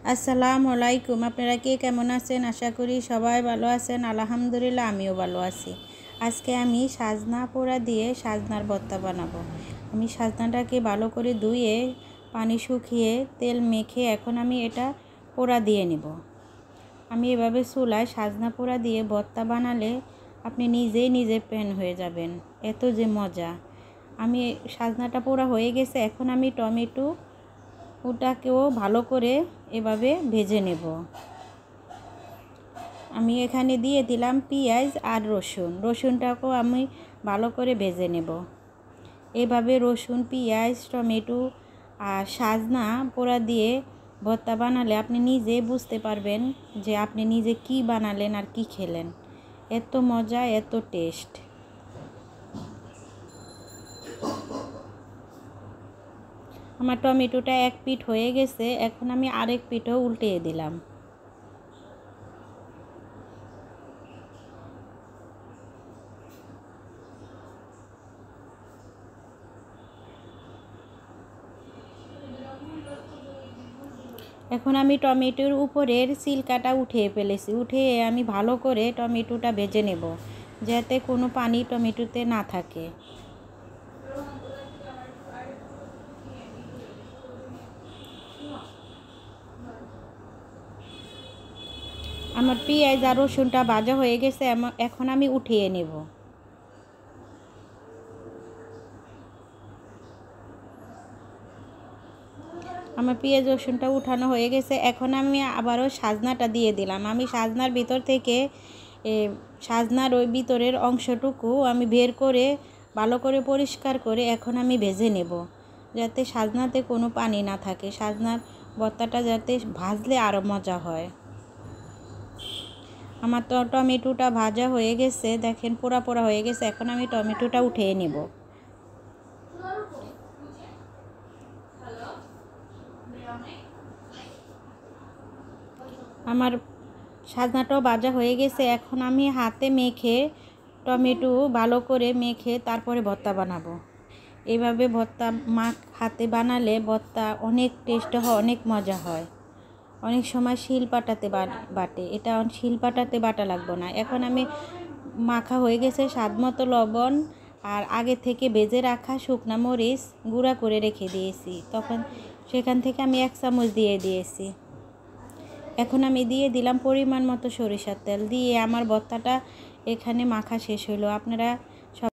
আসসালামু আলাইকুম। আপনারা কে কেমন আছেন? আশা করি সবাই ভালো আছেন। আলহামদুলিল্লাহ আমিও ভালো আছি। আজকে আমি সাজনা পোড়া দিয়ে সাজনার ভর্তা বানাবো। আমি সাজনাটাকে ভালো করে ধুয়ে পানি শুকিয়ে তেল মেখে এখন আমি এটা পোড়া দিয়ে নেব। আমি এভাবে চুলায় সাজনা পোড়া দিয়ে ভর্তা বানালে আপনি নিজের ফ্যান হয়ে যাবেন, এত যে মজা। আমি সাজনাটা পোড়া হয়ে গেছে, এখন আমি টমেটো ওটাকেও ভালো করে এভাবে ভেজে নেব। আমি এখানে দিয়ে দিলাম পেঁয়াজ আর রসুনটাকেও আমি ভালো করে ভেজে নেব। এভাবে রসুন, পেঁয়াজ, টমেটো আর সাজনা পোড়া দিয়ে ভর্তা বানালে আপনি নিজে বুঝতে পারবেন যে আপনি নিজে কি বানালেন আর কি খেলেন। এত মজা, এত টেস্ট। আমার টমেটোটা এক পিঠ হয়ে গেছে, এখন আমি আরেক পিঠও উল্টিয়ে দিলাম। এখন আমি টমেটোর উপরের ছিলকাটা উঠিয়ে ফেলেছি। উঠিয়ে আমি ভালো করে টমেটোটা ভেজে নেব, যাতে কোনো পানি টমেটোতে না থাকে। আমার পেঁয়াজ আর রসুনটা ভাজা হয়ে গেছে, এখন আমি উঠিয়ে নেব। আমার পেঁয়াজ রসুনটা উঠানো হয়ে গেছে, এখন আমি আবারও সাজনাটা দিয়ে দিলাম। আমি সাজনার ভিতর থেকে সাজনার ওই ভিতরের অংশটুকু আমি বের করে ভালো করে পরিষ্কার করে এখন আমি ভেজে নেব, যাতে সাজনাতে কোনো পানি না থাকে। সাজনার ভর্তাটা যাতে ভাজলে আরও মজা হয়। আমার তো টমেটোটা ভাজা হয়ে গেছে, দেখেন পোড়া পোড়া হয়ে গেছে। এখন আমি টমেটোটা উঠিয়ে নেব। আমার সাজনাটাও ভাজা হয়ে গেছে, এখন আমি হাতে মেখে টমেটো ভালো করে মেখে তারপরে ভর্তা বানাবো। এইভাবে ভর্তা হাতে বানালে ভর্তা অনেক টেস্ট হয়, অনেক মজা হয়। অনেক সময় শিলপাটাতে বাটে, এটা শিলপাটাতে বাটা লাগবে না। এখন আমি মাখা হয়ে গেছে, স্বাদ মতো লবণ আর আগে থেকে ভেজে রাখা শুকনো মরিচ গুঁড়া করে রেখে দিয়েছি, তখন সেখান থেকে আমি 1 চামচ দিয়ে দিয়েছি। এখন আমি দিয়ে দিলাম পরিমাণ মতো সরিষার তেল। দিয়ে আমার ভর্তাটা এখানে মাখা শেষ হলো। আপনারা